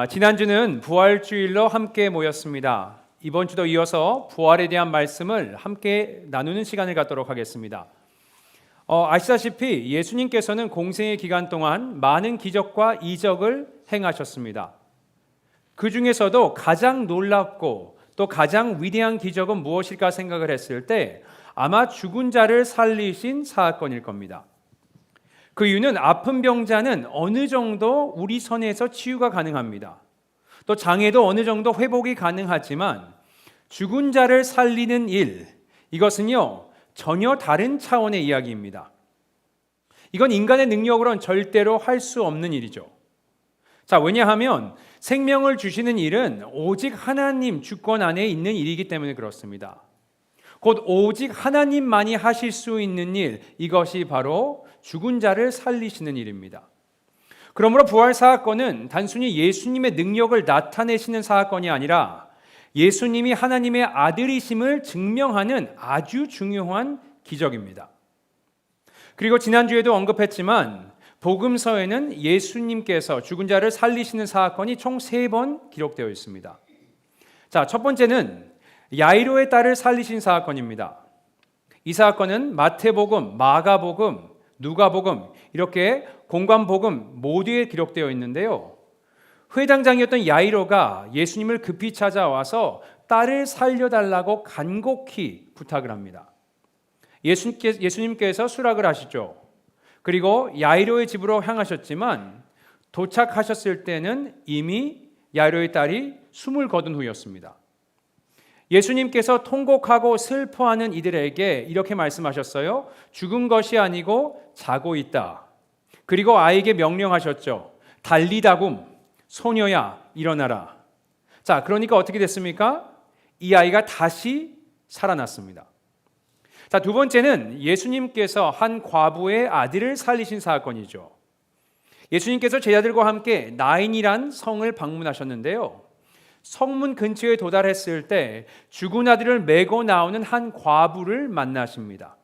지난주는 부활주일로 함께 모였습니다. 이번 주도 이어서 부활에 대한 말씀을 함께 나누는 시간을 갖도록 하겠습니다. 아시다시피 예수님께서는 공생의 기간 동안 많은 기적과 이적을 행하셨습니다. 그 중에서도 가장 놀랍고 또 가장 위대한 기적은 무엇일까 생각을 했을 때 아마 죽은 자를 살리신 사건일 겁니다. 그 이유는 아픈 병자는 어느 정도 우리 선에서 치유가 가능합니다. 또 장애도 어느 정도 회복이 가능하지만 죽은 자를 살리는 일, 이것은요 전혀 다른 차원의 이야기입니다. 이건 인간의 능력으로는 절대로 할 수 없는 일이죠. 왜냐하면 생명을 주시는 일은 오직 하나님 주권 안에 있는 일이기 때문에 그렇습니다. 곧 오직 하나님만이 하실 수 있는 일, 이것이 바로 죽은 자를 살리시는 일입니다. 그러므로 부활 사건은 단순히 예수님의 능력을 나타내시는 사건이 아니라 예수님이 하나님의 아들이심을 증명하는 아주 중요한 기적입니다. 그리고 지난주에도 언급했지만 복음서에는 예수님께서 죽은 자를 살리시는 사건이 총 3번 기록되어 있습니다. 첫 번째는 야이로의 딸을 살리신 사건입니다. 이 사건은 마태복음, 마가복음, 누가복음 이렇게 공관복음 모두에 기록되어 있는데요. 회당장이었던 야이로가 예수님을 급히 찾아와서 딸을 살려달라고 간곡히 부탁을 합니다. 예수님께서 수락을 하시죠. 그리고 야이로의 집으로 향하셨지만 도착하셨을 때는 이미 야이로의 딸이 숨을 거둔 후였습니다. 예수님께서 통곡하고 슬퍼하는 이들에게 이렇게 말씀하셨어요. 죽은 것이 아니고 자고 있다. 그리고 아이에게 명령하셨죠. 달리다굼, 소녀야 일어나라. 그러니까 어떻게 됐습니까? 이 아이가 다시 살아났습니다. 두 번째는 예수님께서 한 과부의 아들을 살리신 사건이죠. 예수님께서 제자들과 함께 나인이란 성을 방문하셨는데요. 성문 근처에 도달했을 때 죽은 아들을 메고 나오는 한 과부를 만나십니다.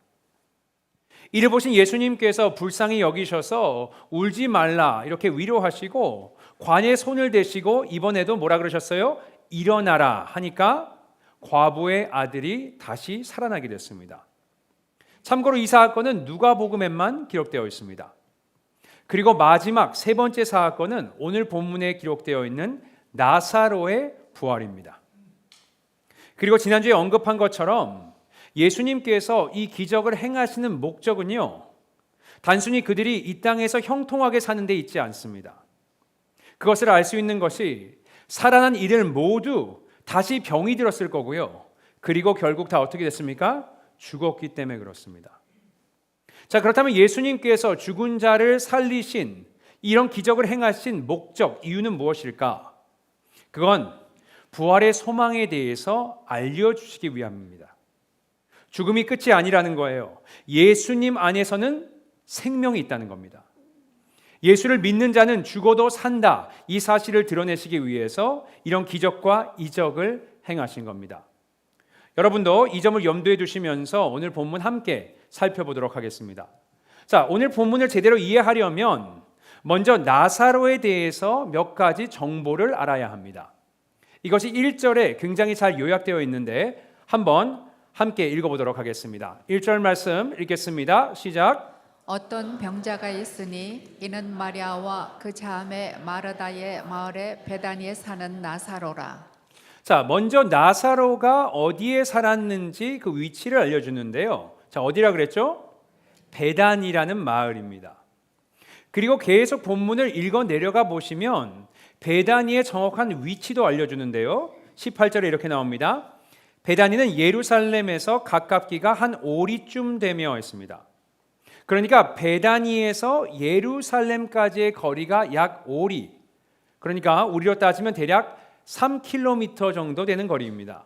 이를 보신 예수님께서 불쌍히 여기셔서 울지 말라 이렇게 위로하시고 관에 손을 대시고 이번에도 뭐라 그러셨어요? 일어나라 하니까 과부의 아들이 다시 살아나게 됐습니다. 참고로 이 사건은 누가복음에만 기록되어 있습니다. 그리고 마지막 3번째 사건은 오늘 본문에 기록되어 있는 나사로의 부활입니다. 그리고 지난주에 언급한 것처럼 예수님께서 이 기적을 행하시는 목적은요, 단순히 그들이 이 땅에서 형통하게 사는 데 있지 않습니다. 그것을 알 수 있는 것이 살아난 이들 모두 다시 병이 들었을 거고요. 그리고 결국 다 어떻게 됐습니까? 죽었기 때문에 그렇습니다. 그렇다면 예수님께서 죽은 자를 살리신 이런 기적을 행하신 목적, 이유는 무엇일까? 그건 부활의 소망에 대해서 알려주시기 위함입니다. 죽음이 끝이 아니라는 거예요. 예수님 안에서는 생명이 있다는 겁니다. 예수를 믿는 자는 죽어도 산다. 이 사실을 드러내시기 위해서 이런 기적과 이적을 행하신 겁니다. 여러분도 이 점을 염두에 두시면서 오늘 본문 함께 살펴보도록 하겠습니다. 오늘 본문을 제대로 이해하려면 먼저 나사로에 대해서 몇 가지 정보를 알아야 합니다. 이것이 1절에 굉장히 잘 요약되어 있는데 한번 함께 읽어보도록 하겠습니다. 1절 말씀 읽겠습니다. 시작. 어떤 병자가 있으니 이는 마리아와 그 자매 마르다의 마을에 베다니에 사는 나사로라. 먼저 나사로가 어디에 살았는지 그 위치를 알려주는데요. 어디라 그랬죠? 베다니라는 마을입니다. 그리고 계속 본문을 읽어 내려가 보시면 베다니의 정확한 위치도 알려주는데요. 18절에 이렇게 나옵니다. 베다니는 예루살렘에서 가깝기가 한 오리쯤 되며 있습니다. 그러니까 베다니에서 예루살렘까지의 거리가 약 오리, 그러니까 우리로 따지면 대략 3km 정도 되는 거리입니다.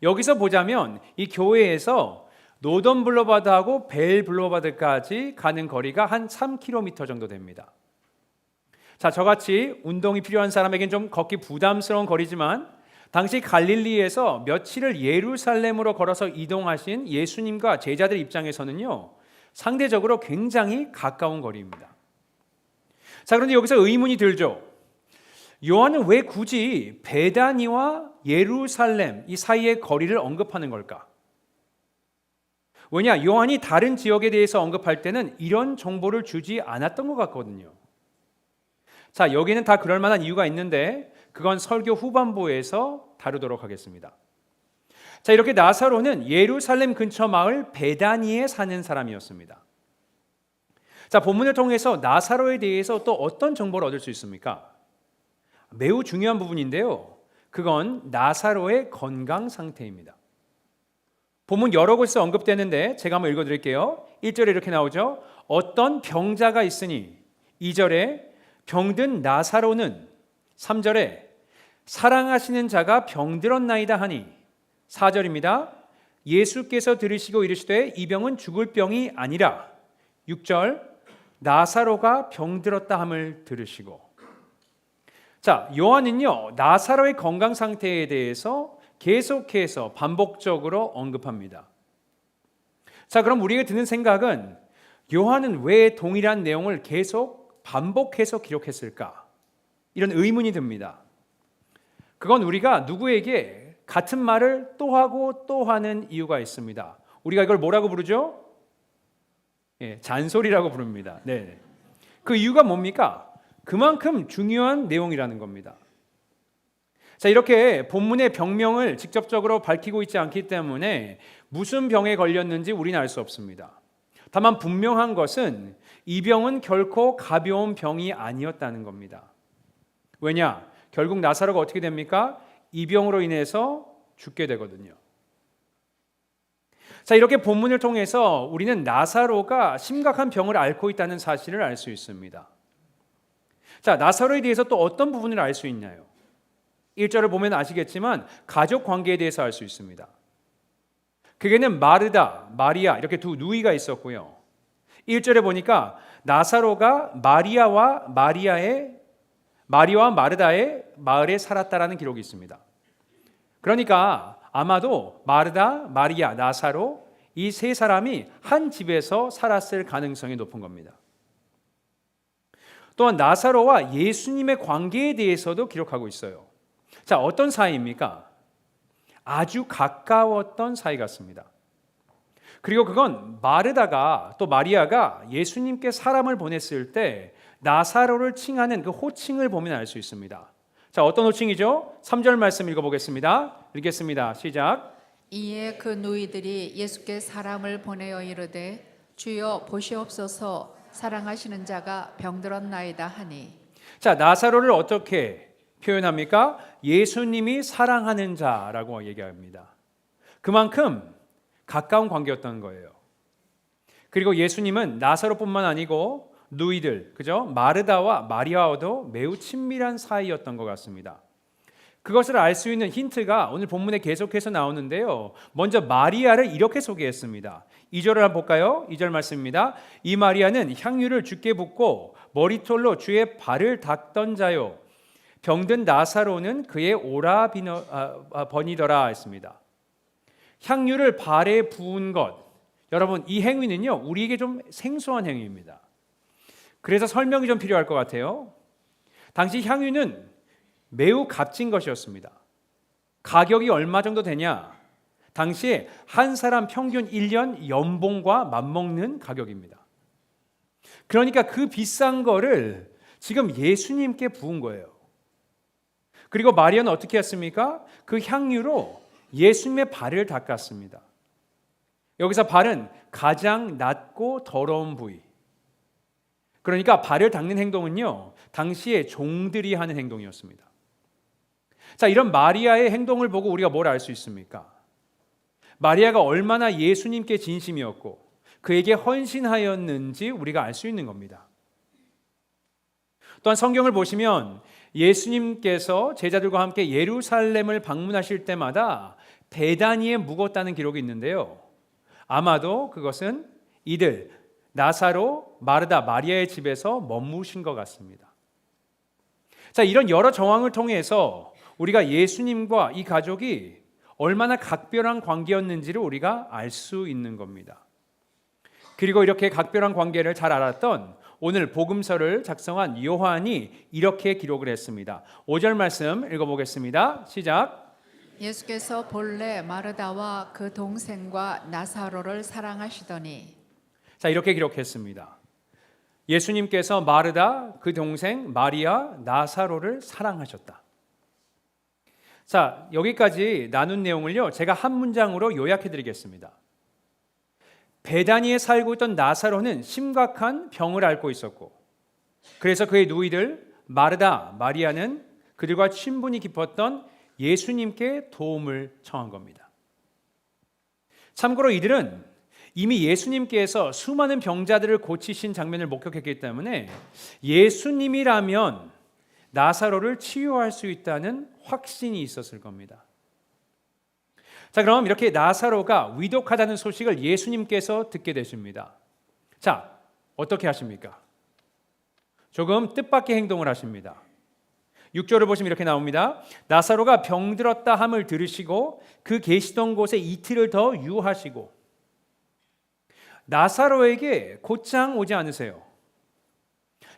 여기서 보자면 이 교회에서 노던 블루바드하고 벨 블루바드까지 가는 거리가 한 3km 정도 됩니다. 저같이 운동이 필요한 사람에겐 좀 걷기 부담스러운 거리지만 당시 갈릴리에서 며칠을 예루살렘으로 걸어서 이동하신 예수님과 제자들 입장에서는요, 상대적으로 굉장히 가까운 거리입니다. 그런데 여기서 의문이 들죠. 요한은 왜 굳이 베다니와 예루살렘 이 사이의 거리를 언급하는 걸까? 왜냐? 요한이 다른 지역에 대해서 언급할 때는 이런 정보를 주지 않았던 것 같거든요. 자, 여기는 다 그럴 만한 이유가 있는데 그건 설교 후반부에서 다루도록 하겠습니다. 자, 이렇게 나사로는 예루살렘 근처 마을 베다니에 사는 사람이었습니다. 자, 본문을 통해서 나사로에 대해서 또 어떤 정보를 얻을 수 있습니까? 매우 중요한 부분인데요. 그건 나사로의 건강 상태입니다. 본문 여러 곳에서 언급되는데 제가 한번 읽어드릴게요. 1절에 이렇게 나오죠. 어떤 병자가 있으니, 2절에 병든 나사로는, 3절에 사랑하시는 자가 병들었나이다 하니, 4절입니다. 예수께서 들으시고 이르시되 이 병은 죽을 병이 아니라, 6절 나사로가 병들었다 함을 들으시고. 자, 요한은요 나사로의 건강 상태에 대해서 계속해서 반복적으로 언급합니다. 자, 그럼 우리가 드는 생각은 요한은 왜 동일한 내용을 계속 반복해서 기록했을까? 이런 의문이 듭니다. 그건 우리가 누구에게 같은 말을 또 하고 또 하는 이유가 있습니다. 우리가 이걸 뭐라고 부르죠? 잔소리라고 부릅니다. 네. 그 이유가 뭡니까? 그만큼 중요한 내용이라는 겁니다. 자, 이렇게 본문의 병명을 직접적으로 밝히고 있지 않기 때문에 무슨 병에 걸렸는지 우리는 알 수 없습니다. 다만 분명한 것은 이 병은 결코 가벼운 병이 아니었다는 겁니다. 왜냐? 결국 나사로가 어떻게 됩니까? 이 병으로 인해서 죽게 되거든요. 자, 이렇게 본문을 통해서 우리는 나사로가 심각한 병을 앓고 있다는 사실을 알 수 있습니다. 자, 나사로에 대해서 또 어떤 부분을 알 수 있나요? 1절을 보면 아시겠지만 가족 관계에 대해서 알 수 있습니다. 그게는 마르다, 마리아 이렇게 두 누이가 있었고요. 1절에 보니까 나사로가 마리아와 마르다의 마을에 살았다라는 기록이 있습니다. 그러니까 아마도 마르다, 마리아, 나사로 이 세 사람이 한 집에서 살았을 가능성이 높은 겁니다. 또한 나사로와 예수님의 관계에 대해서도 기록하고 있어요. 자, 어떤 사이입니까? 아주 가까웠던 사이 같습니다. 그리고 그건 마르다가 또 마리아가 예수님께 사람을 보냈을 때 나사로를 칭하는 그 호칭을 보면 알 수 있습니다. 자, 어떤 호칭이죠? 3절 말씀 읽어보겠습니다. 읽겠습니다. 시작. 이에 그 누이들이 예수께 사람을 보내어 이르되 주여 보시옵소서 사랑하시는 자가 병들었나이다 하니. 자, 나사로를 어떻게 표현합니까? 예수님이 사랑하는 자라고 얘기합니다. 그만큼 가까운 관계였던 거예요. 그리고 예수님은 나사로뿐만 아니고 누이들, 그죠? 마르다와 마리아와도 매우 친밀한 사이였던 것 같습니다. 그것을 알 수 있는 힌트가 오늘 본문에 계속해서 나오는데요. 먼저 마리아를 이렇게 소개했습니다. 2절을 한번 볼까요? 2절 말씀입니다. 이 마리아는 향유를 주께 붓고 머리털로 주의 발을 닦던 자요. 병든 나사로는 그의 오라버니더라 했습니다. 향유를 발에 부은 것. 여러분, 이 행위는요, 우리에게 좀 생소한 행위입니다. 그래서 설명이 좀 필요할 것 같아요. 당시 향유는 매우 값진 것이었습니다. 가격이 얼마 정도 되냐? 당시에 한 사람 평균 1년 연봉과 맞먹는 가격입니다. 그러니까 그 비싼 거를 지금 예수님께 부은 거예요. 그리고 마리아는 어떻게 했습니까? 그 향유로 예수님의 발을 닦았습니다. 여기서 발은 가장 낮고 더러운 부위. 그러니까 발을 닦는 행동은요, 당시에 종들이 하는 행동이었습니다. 자, 이런 마리아의 행동을 보고 우리가 뭘 알 수 있습니까? 마리아가 얼마나 예수님께 진심이었고 그에게 헌신하였는지 우리가 알 수 있는 겁니다. 또한 성경을 보시면 예수님께서 제자들과 함께 예루살렘을 방문하실 때마다 베다니에 묵었다는 기록이 있는데요. 아마도 그것은 이들 나사로, 마르다, 마리아의 집에서 머무신 것 같습니다. 자, 이런 여러 정황을 통해서 우리가 예수님과 이 가족이 얼마나 각별한 관계였는지를 우리가 알 수 있는 겁니다. 그리고 이렇게 각별한 관계를 잘 알았던 오늘 복음서를 작성한 요한이 이렇게 기록을 했습니다. 5절 말씀 읽어보겠습니다. 시작. 예수께서 본래 마르다와 그 동생과 나사로를 사랑하시더니. 자, 이렇게 기록했습니다. 예수님께서 마르다, 그 동생 마리아, 나사로를 사랑하셨다. 자, 여기까지 나눈 내용을요, 제가 한 문장으로 요약해 드리겠습니다. 베다니에 살고 있던 나사로는 심각한 병을 앓고 있었고, 그래서 그의 누이들 마르다, 마리아는 그들과 친분이 깊었던 예수님께 도움을 청한 겁니다. 참고로 이들은 이미 예수님께서 수많은 병자들을 고치신 장면을 목격했기 때문에 예수님이라면 나사로를 치유할 수 있다는 확신이 있었을 겁니다. 자, 그럼 이렇게 나사로가 위독하다는 소식을 예수님께서 듣게 되십니다. 자, 어떻게 하십니까? 조금 뜻밖의 행동을 하십니다. 6절을 보시면 이렇게 나옵니다. 나사로가 병들었다 함을 들으시고 그 계시던 곳에 이틀을 더 유하시고. 나사로에게 곧장 오지 않으세요.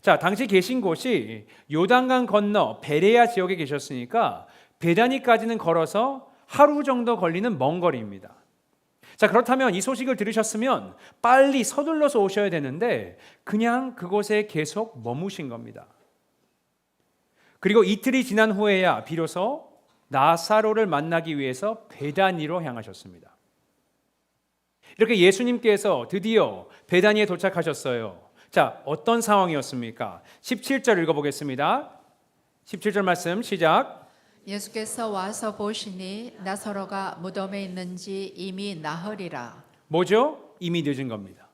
자, 당시 계신 곳이 요단강 건너 베레아 지역에 계셨으니까 베다니까지는 걸어서 하루 정도 걸리는 먼 거리입니다. 자, 그렇다면 이 소식을 들으셨으면 빨리 서둘러서 오셔야 되는데 그냥 그곳에 계속 머무신 겁니다. 그리고 이틀이 지난 후에야 비로소 나사로를 만나기 위해서 베다니로 향하셨습니다. 이렇게 예수님께서 드디어 베다니에 도착하셨어요. 자, 어떤 상황이었습니까? 17절 읽어보겠습니다. 17절 말씀 시작. 예수께서 와서 보시니 나사로가 무덤에 있는지 이미 나흘이라. 뭐죠? 이미 늦은 겁니다.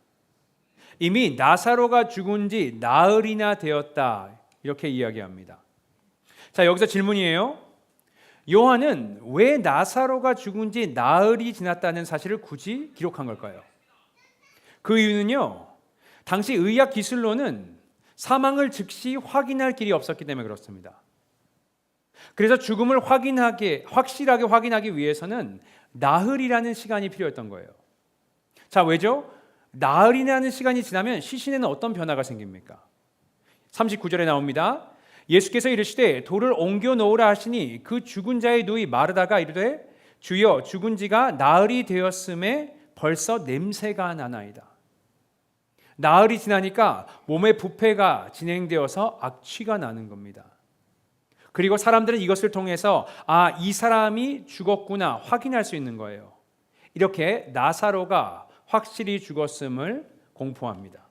이미 나사로가 죽은 지 나흘이나 되었다. 이렇게 이야기합니다. 자, 여기서 질문이에요. 요한은 왜 나사로가 죽은 지 나흘이 지났다는 사실을 굳이 기록한 걸까요? 그 이유는요, 당시 의학 기술로는 사망을 즉시 확인할 길이 없었기 때문에 그렇습니다. 그래서 죽음을 확실하게 확인하기 위해서는 나흘이라는 시간이 필요했던 거예요. 자, 왜죠? 나흘이라는 시간이 지나면 시신에는 어떤 변화가 생깁니까? 39절에 나옵니다. 예수께서 이르시되 돌을 옮겨 놓으라 하시니 그 죽은 자의 누이 마르다가 이르되 주여 죽은 지가 나흘이 되었음에 벌써 냄새가 나나이다. 나흘이 지나니까 몸의 부패가 진행되어서 악취가 나는 겁니다. 그리고 사람들은 이것을 통해서 이 사람이 죽었구나 확인할 수 있는 거예요. 이렇게 나사로가 확실히 죽었음을 공포합니다.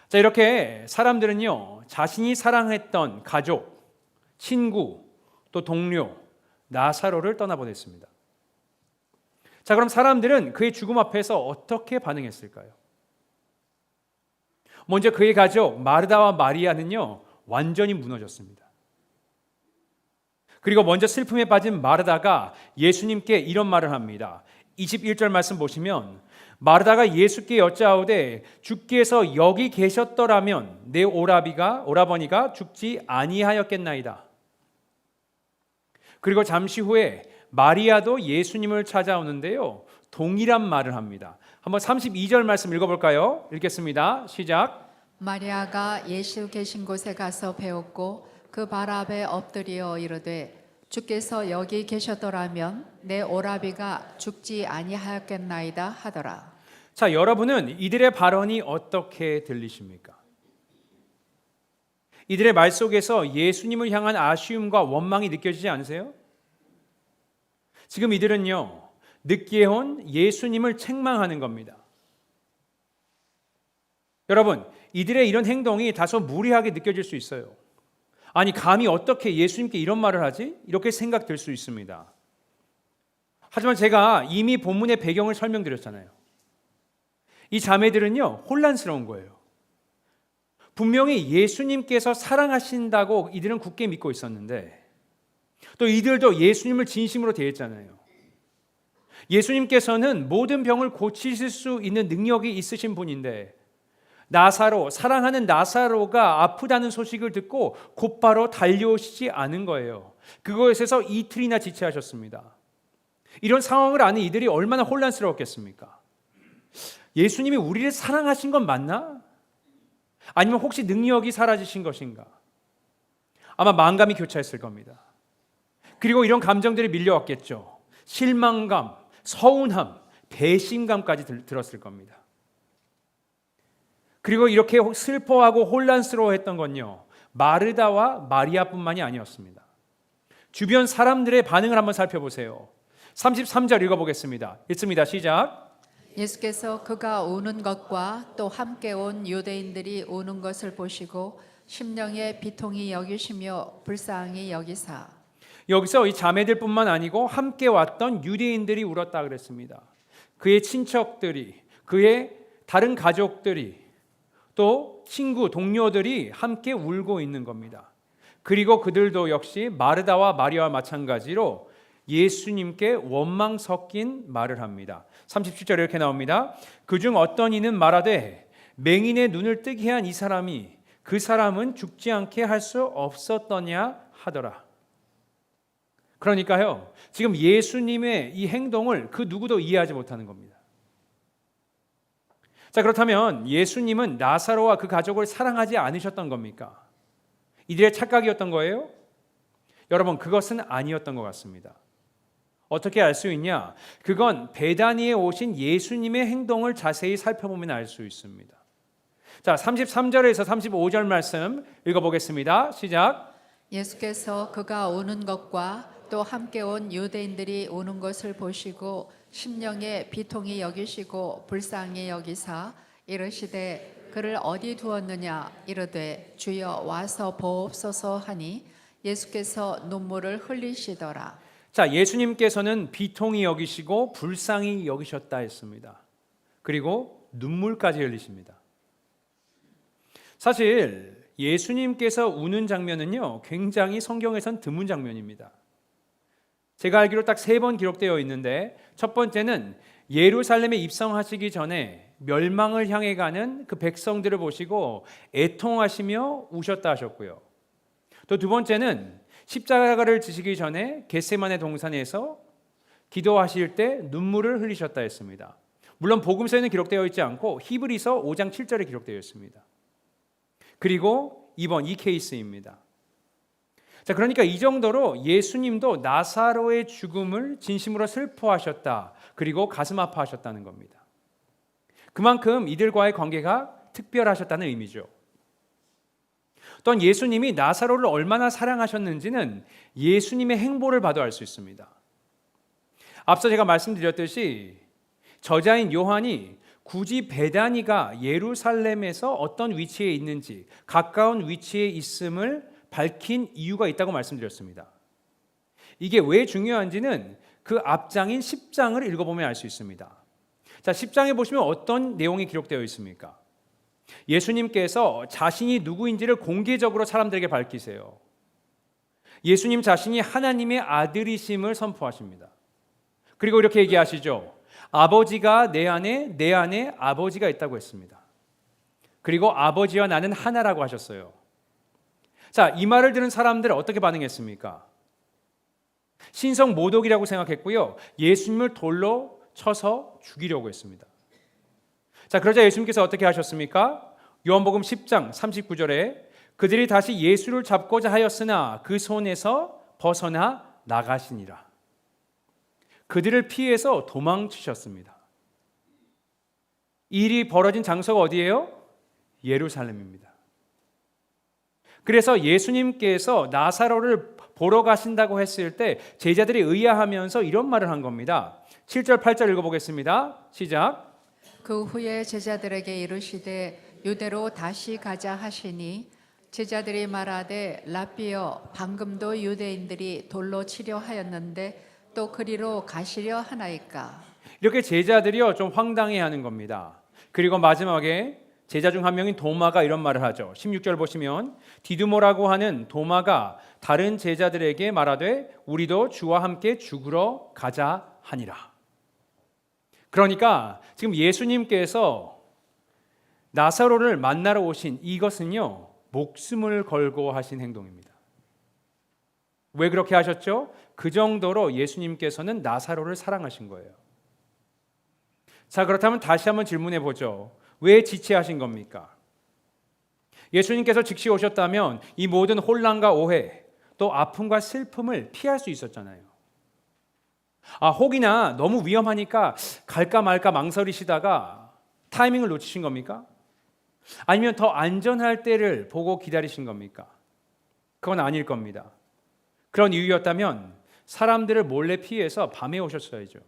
자, 이렇게 사람들은요, 자신이 사랑했던 가족, 친구, 또 동료 나사로를 떠나보냈습니다. 자, 그럼 사람들은 그의 죽음 앞에서 어떻게 반응했을까요? 먼저 그의 가족 마르다와 마리아는요, 완전히 무너졌습니다. 그리고 먼저 슬픔에 빠진 마르다가 예수님께 이런 말을 합니다. 21절 말씀 보시면 마르다가 예수께 여짜오되 주께서 여기 계셨더라면 내 오라버니가 죽지 아니하였겠나이다. 그리고 잠시 후에 마리아도 예수님을 찾아오는데요, 동일한 말을 합니다. 한번 32절 말씀 읽어볼까요? 읽겠습니다. 시작. 마리아가 예수 계신 곳에 가서 배웠고 그 발 앞에 엎드려 이르되 주께서 여기 계셨더라면 내 오라비가 죽지 아니하였겠나이다 하더라. 자, 여러분은 이들의 발언이 어떻게 들리십니까? 이들의 말 속에서 예수님을 향한 아쉬움과 원망이 느껴지지 않으세요? 지금 이들은요, 늦게 온 예수님을 책망하는 겁니다. 여러분, 이들의 이런 행동이 다소 무리하게 느껴질 수 있어요. 아니, 감히 어떻게 예수님께 이런 말을 하지? 이렇게 생각될 수 있습니다. 하지만 제가 이미 본문의 배경을 설명드렸잖아요. 이 자매들은요, 혼란스러운 거예요. 분명히 예수님께서 사랑하신다고 이들은 굳게 믿고 있었는데 또 이들도 예수님을 진심으로 대했잖아요. 예수님께서는 모든 병을 고치실 수 있는 능력이 있으신 분인데 사랑하는 나사로가 아프다는 소식을 듣고 곧바로 달려오시지 않은 거예요. 그것에서 이틀이나 지체하셨습니다. 이런 상황을 아는 이들이 얼마나 혼란스러웠겠습니까? 예수님이 우리를 사랑하신 건 맞나? 아니면 혹시 능력이 사라지신 것인가? 아마 만감이 교차했을 겁니다. 그리고 이런 감정들이 밀려왔겠죠. 실망감, 서운함, 배신감까지 들었을 겁니다. 그리고 이렇게 슬퍼하고 혼란스러워했던 건요, 마르다와 마리아뿐만이 아니었습니다. 주변 사람들의 반응을 한번 살펴보세요. 33절 읽어보겠습니다. 읽습니다. 시작. 예수께서 그가 우는 것과 또 함께 온 유대인들이 우는 것을 보시고 심령에 비통히 여기시며 불쌍히 여기사. 여기서 이 자매들뿐만 아니고 함께 왔던 유대인들이 울었다 그랬습니다. 그의 친척들이, 그의 다른 가족들이, 또 친구, 동료들이 함께 울고 있는 겁니다. 그리고 그들도 역시 마르다와 마리아와 마찬가지로 예수님께 원망 섞인 말을 합니다. 37절에 이렇게 나옵니다. 그중 어떤 이는 말하되 맹인의 눈을 뜨게 한 이 사람이 그 사람은 죽지 않게 할 수 없었더냐 하더라. 그러니까요, 지금 예수님의 이 행동을 그 누구도 이해하지 못하는 겁니다. 자, 그렇다면 예수님은 나사로와 그 가족을 사랑하지 않으셨던 겁니까? 이들의 착각이었던 거예요? 여러분, 그것은 아니었던 것 같습니다. 어떻게 알 수 있냐? 그건 베다니에 오신 예수님의 행동을 자세히 살펴보면 알 수 있습니다. 자, 33절에서 35절 말씀 읽어보겠습니다. 시작. 예수께서 그가 우는 것과 또 함께 온 유대인들이 우는 것을 보시고 심령에 비통히 여기시고 불쌍히 여기사 이르시되 그를 어디 두었느냐 이르되 주여 와서 보옵소서 하니 예수께서 눈물을 흘리시더라. 자, 예수님께서는 비통히 여기시고 불쌍히 여기셨다 했습니다. 그리고 눈물까지 흘리십니다. 사실 예수님께서 우는 장면은요, 굉장히 성경에선 드문 장면입니다. 제가 알기로 딱 3번 기록되어 있는데, 첫 번째는 예루살렘에 입성하시기 전에 멸망을 향해 가는 그 백성들을 보시고 애통하시며 우셨다 하셨고요. 또 두 번째는 십자가를 지시기 전에 겟세마네 동산에서 기도하실 때 눈물을 흘리셨다 했습니다. 물론 복음서에는 기록되어 있지 않고 히브리서 5장 7절에 기록되어 있습니다. 그리고 이번 이 케이스입니다. 자, 그러니까 이 정도로 예수님도 나사로의 죽음을 진심으로 슬퍼하셨다. 그리고 가슴 아파하셨다는 겁니다. 그만큼 이들과의 관계가 특별하셨다는 의미죠. 또한 예수님이 나사로를 얼마나 사랑하셨는지는 예수님의 행보를 봐도 알 수 있습니다. 앞서 제가 말씀드렸듯이 저자인 요한이 굳이 베다니가 예루살렘에서 어떤 위치에 있는지 가까운 위치에 있음을 밝힌 이유가 있다고 말씀드렸습니다. 이게 왜 중요한지는 그 앞장인 10장을 읽어보면 알 수 있습니다. 자, 10장에 보시면 어떤 내용이 기록되어 있습니까? 예수님께서 자신이 누구인지를 공개적으로 사람들에게 밝히세요. 예수님 자신이 하나님의 아들이심을 선포하십니다. 그리고 이렇게 얘기하시죠. 아버지가 내 안에 아버지가 있다고 했습니다. 그리고 아버지와 나는 하나라고 하셨어요. 자, 이 말을 들은 사람들은 어떻게 반응했습니까? 신성 모독이라고 생각했고요. 예수님을 돌로 쳐서 죽이려고 했습니다. 자, 그러자 예수님께서 어떻게 하셨습니까? 요한복음 10장 39절에 그들이 다시 예수를 잡고자 하였으나 그 손에서 벗어나 나가시니라. 그들을 피해서 도망치셨습니다. 이 일이 벌어진 장소가 어디예요? 예루살렘입니다. 그래서 예수님께서 나사로를 보러 가신다고 했을 때 제자들이 의아하면서 이런 말을 한 겁니다. 7절 8절 읽어보겠습니다. 시작. 그 후에 제자들에게 이르시되 유대로 다시 가자 하시니 제자들이 말하되 라삐여 방금도 유대인들이 돌로 치려 하였는데 또 그리로 가시려 하나이까. 이렇게 제자들이요 좀 황당해하는 겁니다. 그리고 마지막에 제자 중 한 명인 도마가 이런 말을 하죠. 16절 보시면 디두모라고 하는 도마가 다른 제자들에게 말하되 우리도 주와 함께 죽으러 가자 하니라. 그러니까 지금 예수님께서 나사로를 만나러 오신 이것은요 목숨을 걸고 하신 행동입니다. 왜 그렇게 하셨죠? 그 정도로 예수님께서는 나사로를 사랑하신 거예요. 자, 그렇다면 다시 한번 질문해 보죠. 왜 지체하신 겁니까? 예수님께서 즉시 오셨다면 이 모든 혼란과 오해, 또 아픔과 슬픔을 피할 수 있었잖아요. 혹이나 너무 위험하니까 갈까 말까 망설이시다가 타이밍을 놓치신 겁니까? 아니면 더 안전할 때를 보고 기다리신 겁니까? 그건 아닐 겁니다. 그런 이유였다면 사람들을 몰래 피해서 밤에 오셨어야죠.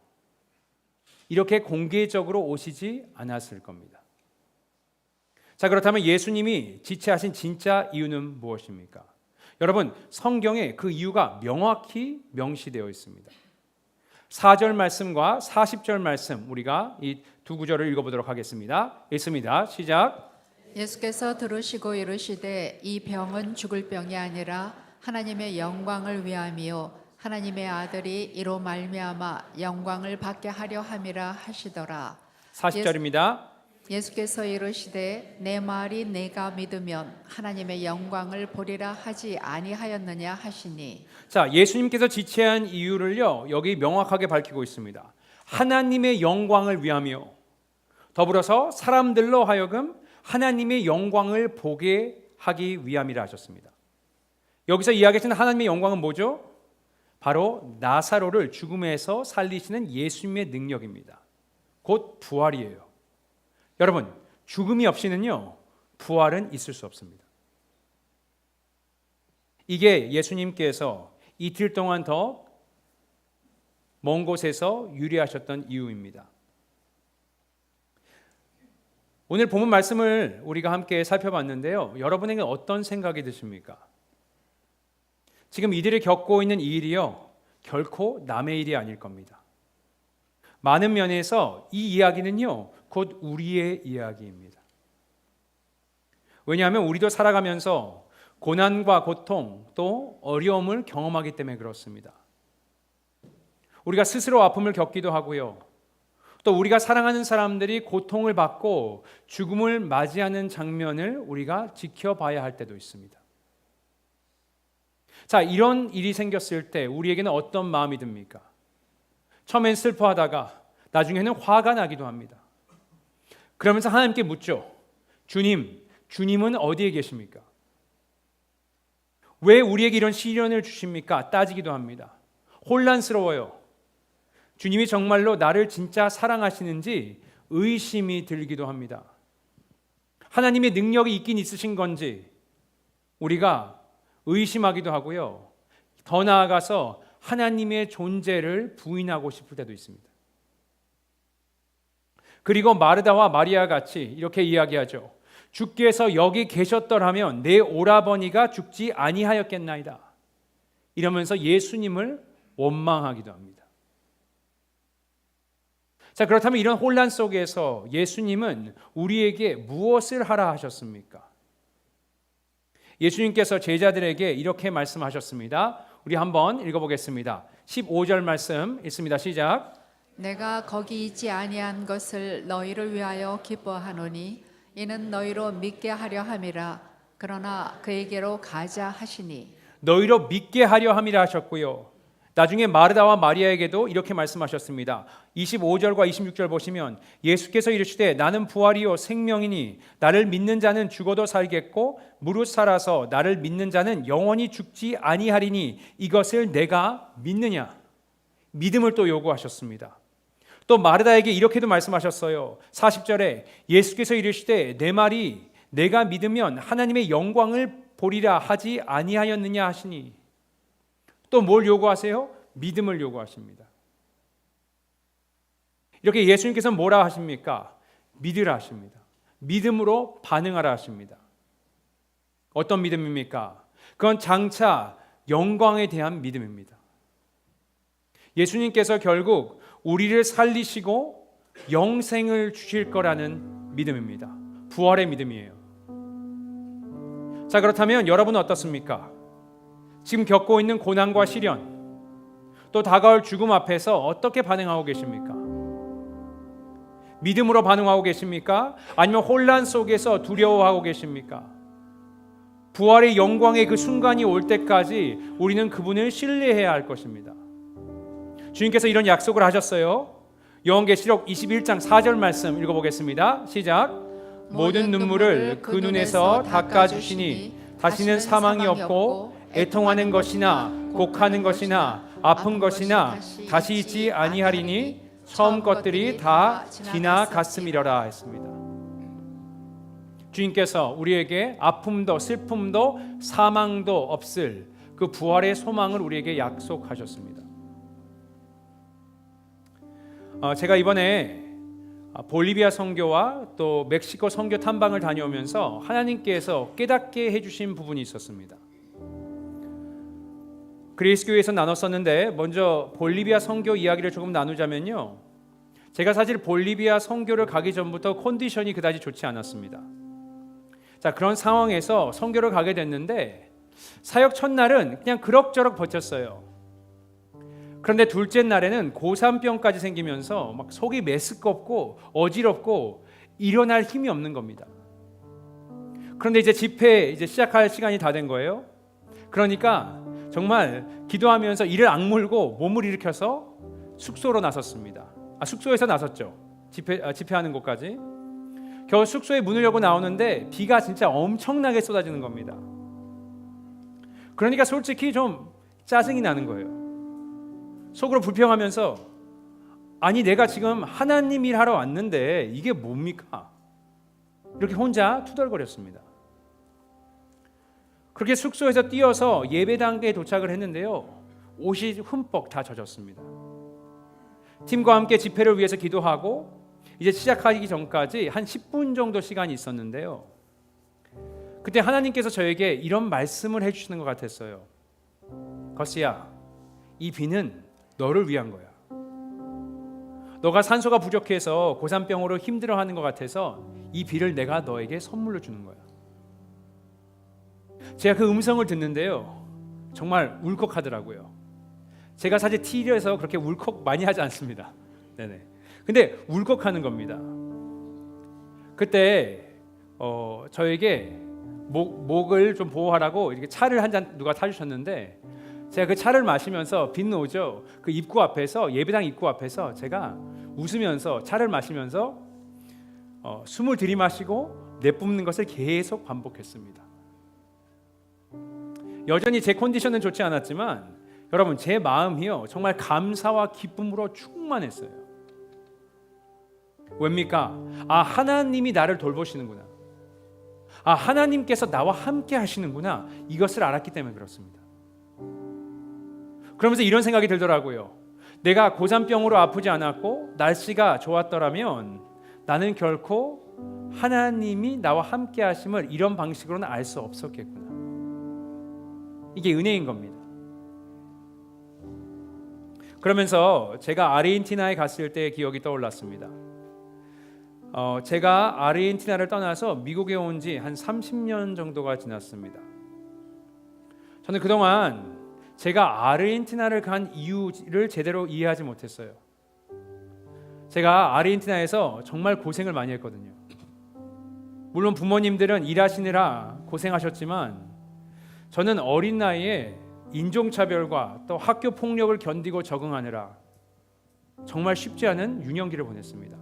이렇게 공개적으로 오시지 않았을 겁니다. 자, 그렇다면 예수님이 지체하신 진짜 이유는 무엇입니까? 여러분, 성경에 그 이유가 명확히 명시되어 있습니다. 4절 말씀과 40절 말씀, 우리가 이 두 구절을 읽어보도록 하겠습니다. 읽습니다. 시작. 예수께서 들으시고 이르시되 이 병은 죽을 병이 아니라 하나님의 영광을 위함이요 하나님의 아들이 이로 말미암아 영광을 받게 하려 함이라 하시더라. 40절입니다. 예수께서 이르시되 내 말이 내가 믿으면 하나님의 영광을 보리라 하지 아니하였느냐 하시니. 자, 예수님께서 지체한 이유를요, 여기 명확하게 밝히고 있습니다. 하나님의 영광을 위하며 더불어서 사람들로 하여금 하나님의 영광을 보게 하기 위함이라 하셨습니다. 여기서 이야기하시는 하나님의 영광은 뭐죠? 바로 나사로를 죽음에서 살리시는 예수님의 능력입니다. 곧 부활이에요. 여러분, 죽음이 없이는요, 부활은 있을 수 없습니다. 이게 예수님께서 이틀 동안 더 먼 곳에서 유리하셨던 이유입니다. 오늘 본문 말씀을 우리가 함께 살펴봤는데요. 여러분에게 어떤 생각이 드십니까? 지금 이들이 겪고 있는 이 일이요, 결코 남의 일이 아닐 겁니다. 많은 면에서 이 이야기는요, 곧 우리의 이야기입니다. 왜냐하면 우리도 살아가면서 고난과 고통 또 어려움을 경험하기 때문에 그렇습니다. 우리가 스스로 아픔을 겪기도 하고요. 또 우리가 사랑하는 사람들이 고통을 받고 죽음을 맞이하는 장면을 우리가 지켜봐야 할 때도 있습니다. 자, 이런 일이 생겼을 때 우리에게는 어떤 마음이 듭니까? 처음엔 슬퍼하다가 나중에는 화가 나기도 합니다. 그러면서 하나님께 묻죠. 주님은 어디에 계십니까? 왜 우리에게 이런 시련을 주십니까? 따지기도 합니다. 혼란스러워요. 주님이 정말로 나를 진짜 사랑하시는지 의심이 들기도 합니다. 하나님의 능력이 있긴 있으신 건지 우리가 의심하기도 하고요. 더 나아가서 하나님의 존재를 부인하고 싶을 때도 있습니다. 그리고 마르다와 마리아 같이 이렇게 이야기하죠. 주께서 여기 계셨더라면 내 오라버니가 죽지 아니하였겠나이다. 이러면서 예수님을 원망하기도 합니다. 자, 그렇다면 이런 혼란 속에서 예수님은 우리에게 무엇을 하라 하셨습니까? 예수님께서 제자들에게 이렇게 말씀하셨습니다. 우리 한번 읽어보겠습니다. 15절 말씀 읽습니다. 시작. 내가 거기 있지 아니한 것을 너희를 위하여 기뻐하노니 이는 너희로 믿게 하려 함이라. 그러나 그에게로 가자 하시니. 너희로 믿게 하려 함이라 하셨고요. 나중에 마르다와 마리아에게도 이렇게 말씀하셨습니다. 25절과 26절 보시면 예수께서 이르시되 나는 부활이요 생명이니 나를 믿는 자는 죽어도 살겠고 무릇 살아서 나를 믿는 자는 영원히 죽지 아니하리니 이것을 내가 믿느냐? 믿음을 또 요구하셨습니다. 또 마르다에게 이렇게도 말씀하셨어요. 40절에 예수께서 이르시되 내 말이 내가 믿으면 하나님의 영광을 보리라 하지 아니하였느냐 하시니. 또 뭘 요구하세요? 믿음을 요구하십니다. 이렇게 예수님께서는 뭐라 하십니까? 믿으라 하십니다. 믿음으로 반응하라 하십니다. 어떤 믿음입니까? 그건 장차 영광에 대한 믿음입니다. 예수님께서 결국 우리를 살리시고 영생을 주실 거라는 믿음입니다. 부활의 믿음이에요. 자, 그렇다면 여러분은 어떻습니까? 지금 겪고 있는 고난과 시련, 또 다가올 죽음 앞에서 어떻게 반응하고 계십니까? 믿음으로 반응하고 계십니까? 아니면 혼란 속에서 두려워하고 계십니까? 부활의 영광의 그 순간이 올 때까지 우리는 그분을 신뢰해야 할 것입니다. 주님께서 이런 약속을 하셨어요. 요한계시록 21장 4절 말씀 읽어보겠습니다. 시작. 모든 눈물을 그 눈에서 닦아주시니 다시는 사망이 없고 애통하는 것이나 곡하는 것이나 아픈 것이나 다시 있지 아니하리니 처음 것들이 다 지나갔음이러라 했습니다. 주님께서 우리에게 아픔도 슬픔도 사망도 없을 그 부활의 소망을 우리에게 약속하셨습니다. 제가 이번에 볼리비아 선교와 또 멕시코 선교 탐방을 다녀오면서 하나님께서 깨닫게 해주신 부분이 있었습니다. 그리스교회에서 나눴었는데 먼저 볼리비아 선교 이야기를 조금 나누자면요, 제가 사실 볼리비아 선교를 가기 전부터 컨디션이 그다지 좋지 않았습니다. 자, 그런 상황에서 선교를 가게 됐는데 사역 첫날은 그냥 그럭저럭 버텼어요. 그런데 둘째 날에는 고산병까지 생기면서 막 속이 메스껍고 어지럽고 일어날 힘이 없는 겁니다. 그런데 이제 집회 시작할 시간이 다 된 거예요. 그러니까 정말 기도하면서 이를 악물고 몸을 일으켜서 숙소로 나섰습니다. 숙소에서 나섰죠. 집회하는 곳까지. 겨우 숙소에 문을 열고 나오는데 비가 진짜 엄청나게 쏟아지는 겁니다. 그러니까 솔직히 좀 짜증이 나는 거예요. 속으로 불평하면서 아니 내가 지금 하나님 일하러 왔는데 이게 뭡니까? 이렇게 혼자 투덜거렸습니다. 그렇게 숙소에서 뛰어서 예배당에 도착을 했는데요, 옷이 흠뻑 다 젖었습니다. 팀과 함께 집회를 위해서 기도하고 이제 시작하기 전까지 한 10분 정도 시간이 있었는데요, 그때 하나님께서 저에게 이런 말씀을 해주시는 것 같았어요. 거스야, 이 비는 너를 위한 거야. 너가 산소가 부족해서 고산병으로 힘들어하는 것 같아서 이 비를 내가 너에게 선물로 주는 거야. 제가 그 음성을 듣는데요, 정말 울컥하더라고요. 제가 사실 TV에서 그렇게 울컥 많이 하지 않습니다. 네네. 근데 울컥하는 겁니다. 그때 저에게 목을 좀 보호하라고 이렇게 차를 한 잔 누가 타주셨는데, 제가 그 차를 마시면서 빈노죠, 그 입구 앞에서, 예배당 입구 앞에서 제가 웃으면서 차를 마시면서 숨을 들이마시고 내뿜는 것을 계속 반복했습니다. 여전히 제 컨디션은 좋지 않았지만 여러분, 제 마음이요 정말 감사와 기쁨으로 충만했어요. 왜입니까? 하나님이 나를 돌보시는구나, 하나님께서 나와 함께 하시는구나, 이것을 알았기 때문에 그렇습니다. 그러면서 이런 생각이 들더라고요. 내가 고산병으로 아프지 않았고 날씨가 좋았더라면 나는 결코 하나님이 나와 함께 하심을 이런 방식으로는 알 수 없었겠구나. 이게 은혜인 겁니다. 그러면서 제가 아르헨티나에 갔을 때의 기억이 떠올랐습니다. 제가 아르헨티나를 떠나서 미국에 온 지 한 30년 정도가 지났습니다. 저는 그동안 제가 아르헨티나를 간 이유를 제대로 이해하지 못했어요. 제가 아르헨티나에서 정말 고생을 많이 했거든요. 물론 부모님들은 일하시느라 고생하셨지만 저는 어린 나이에 인종차별과 또 학교 폭력을 견디고 적응하느라 정말 쉽지 않은 유년기를 보냈습니다.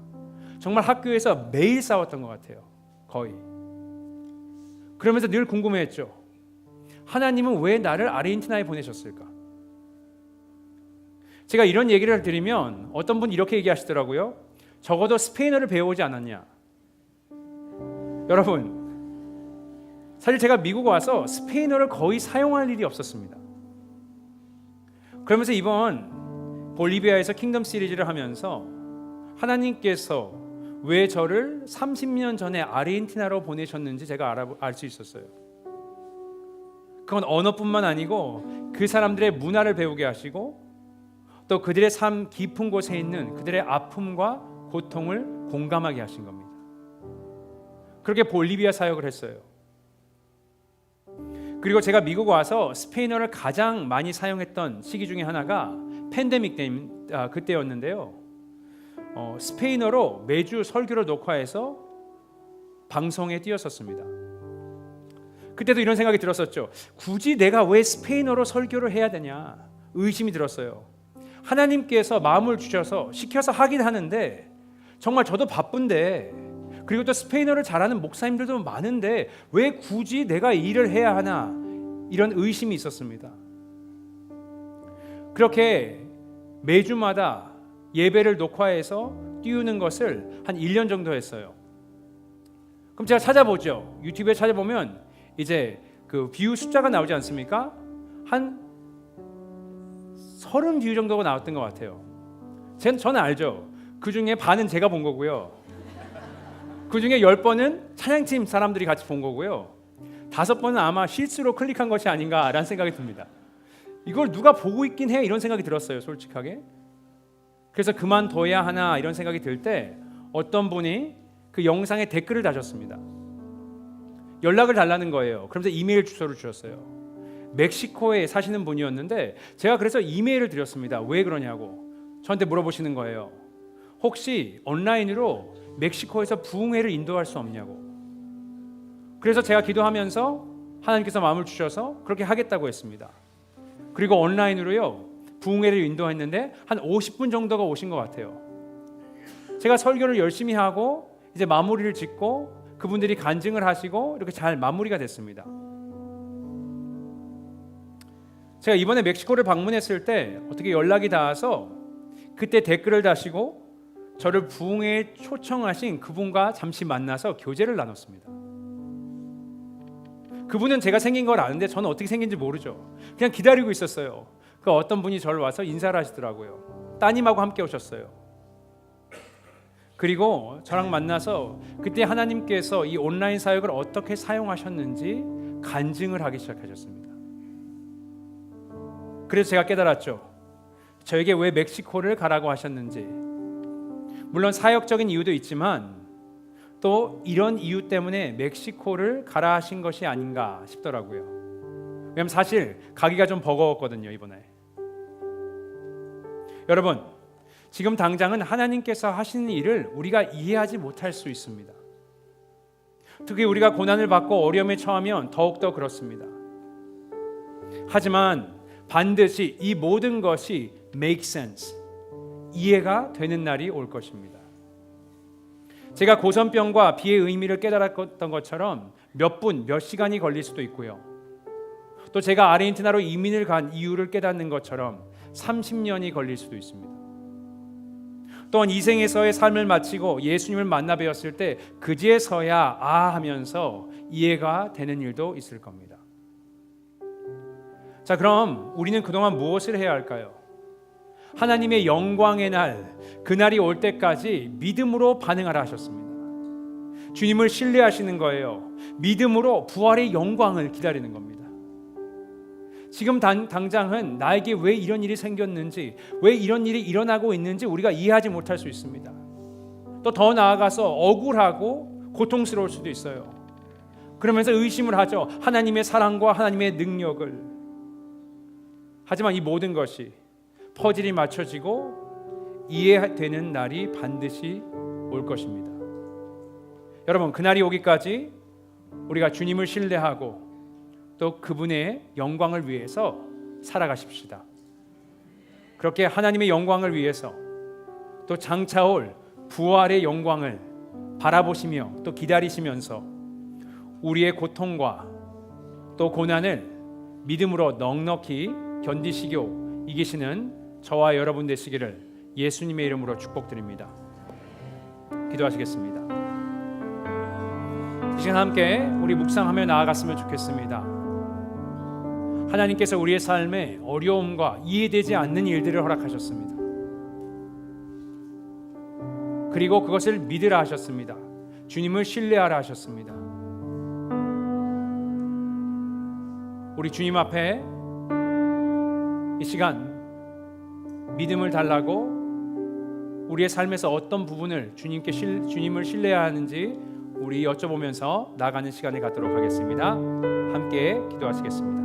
정말 학교에서 매일 싸웠던 것 같아요. 거의. 그러면서 늘 궁금해했죠. 하나님은 왜 나를 아르헨티나에 보내셨을까? 제가 이런 얘기를 드리면 어떤 분이 이렇게 얘기하시더라고요. 적어도 스페인어를 배우지 않았냐? 여러분, 사실 제가 미국 와서 스페인어를 거의 사용할 일이 없었습니다. 그러면서 이번 볼리비아에서 킹덤 시리즈를 하면서 하나님께서 왜 저를 30년 전에 아르헨티나로 보내셨는지 제가 알 수 있었어요. 그건 언어뿐만 아니고 그 사람들의 문화를 배우게 하시고 또 그들의 삶 깊은 곳에 있는 그들의 아픔과 고통을 공감하게 하신 겁니다. 그렇게 볼리비아 사역을 했어요. 그리고 제가 미국 와서 스페인어를 가장 많이 사용했던 시기 중에 하나가 팬데믹 그때였는데요. 스페인어로 매주 설교를 녹화해서 방송에 띄웠었습니다. 그때도 이런 생각이 들었었죠. 굳이 내가 왜 스페인어로 설교를 해야 되냐 의심이 들었어요. 하나님께서 마음을 주셔서 시켜서 하긴 하는데 정말 저도 바쁜데, 그리고 또 스페인어를 잘하는 목사님들도 많은데 왜 굳이 내가 이 일을 해야 하나, 이런 의심이 있었습니다. 그렇게 매주마다 예배를 녹화해서 띄우는 것을 한 1년 정도 했어요. 그럼 제가 찾아보죠. 유튜브에 찾아보면 이제 그 뷰 숫자가 나오지 않습니까? 한 30뷰 정도가 나왔던 것 같아요. 저는 알죠. 그 중에 반은 제가 본 거고요. 그 중에 10번은 찬양팀 사람들이 같이 본 거고요. 5번은 아마 실수로 클릭한 것이 아닌가라는 생각이 듭니다. 이걸 누가 보고 있긴 해, 이런 생각이 들었어요, 솔직하게. 그래서 그만둬야 하나 이런 생각이 들 때 어떤 분이 그 영상에 댓글을 다셨습니다. 연락을 달라는 거예요. 그러면서 이메일 주소를 주셨어요. 멕시코에 사시는 분이었는데 제가 그래서 이메일을 드렸습니다. 왜 그러냐고 저한테 물어보시는 거예요. 혹시 온라인으로 멕시코에서 부흥회를 인도할 수 없냐고. 그래서 제가 기도하면서 하나님께서 마음을 주셔서 그렇게 하겠다고 했습니다. 그리고 온라인으로요 부흥회를 인도했는데 한 50분 정도가 오신 것 같아요. 제가 설교를 열심히 하고 이제 마무리를 짓고 그분들이 간증을 하시고 이렇게 잘 마무리가 됐습니다. 제가 이번에 멕시코를 방문했을 때 어떻게 연락이 닿아서 그때 댓글을 다시고 저를 부흥회에 초청하신 그분과 잠시 만나서 교제를 나눴습니다. 그분은 제가 생긴 걸 아는데 저는 어떻게 생긴지 모르죠. 그냥 기다리고 있었어요. 그 어떤 분이 저를 와서 인사를 하시더라고요. 따님하고 함께 오셨어요. 그리고 저랑 만나서 그때 하나님께서 이 온라인 사역을 어떻게 사용하셨는지 간증을 하기 시작하셨습니다. 그래서 제가 깨달았죠. 저에게 왜 멕시코를 가라고 하셨는지. 물론 사역적인 이유도 있지만 또 이런 이유 때문에 멕시코를 가라 하신 것이 아닌가 싶더라고요. 왜냐하면 사실 가기가 좀 버거웠거든요, 이번에. 여러분, 지금 당장은 하나님께서 하시는 일을 우리가 이해하지 못할 수 있습니다. 특히 우리가 고난을 받고 어려움에 처하면 더욱더 그렇습니다. 하지만 반드시 이 모든 것이 make sense, 이해가 되는 날이 올 것입니다. 제가 고선병과 비의 의미를 깨달았던 것처럼 몇 분, 몇 시간이 걸릴 수도 있고요. 또 제가 아르헨티나로 이민을 간 이유를 깨닫는 것처럼 30년이 걸릴 수도 있습니다. 또한 이 생에서의 삶을 마치고 예수님을 만나 뵈었을 때 그제서야 하면서 이해가 되는 일도 있을 겁니다. 자, 그럼 우리는 그동안 무엇을 해야 할까요? 하나님의 영광의 날, 그날이 올 때까지 믿음으로 반응하라 하셨습니다. 주님을 신뢰하시는 거예요. 믿음으로 부활의 영광을 기다리는 겁니다. 지금 당장은 나에게 왜 이런 일이 생겼는지, 왜 이런 일이 일어나고 있는지 우리가 이해하지 못할 수 있습니다. 또 더 나아가서 억울하고 고통스러울 수도 있어요. 그러면서 의심을 하죠. 하나님의 사랑과 하나님의 능력을. 하지만 이 모든 것이 퍼즐이 맞춰지고 이해되는 날이 반드시 올 것입니다. 여러분, 그날이 오기까지 우리가 주님을 신뢰하고 또 그분의 영광을 위해서 살아가십시다. 그렇게 하나님의 영광을 위해서 또 장차올 부활의 영광을 바라보시며 또 기다리시면서 우리의 고통과 또 고난을 믿음으로 넉넉히 견디시고 이기시는 저와 여러분 되시기를 예수님의 이름으로 축복드립니다. 기도하시겠습니다. 이 시간 함께 우리 묵상하며 나아갔으면 좋겠습니다. 하나님께서 우리의 삶에 어려움과 이해되지 않는 일들을 허락하셨습니다. 그리고 그것을 믿으라 하셨습니다. 주님을 신뢰하라 하셨습니다. 우리 주님 앞에 이 시간 믿음을 달라고 우리의 삶에서 어떤 부분을 주님을 신뢰해야 하는지 우리 여쭤보면서 나아가는 시간을 갖도록 하겠습니다. 함께 기도하시겠습니다.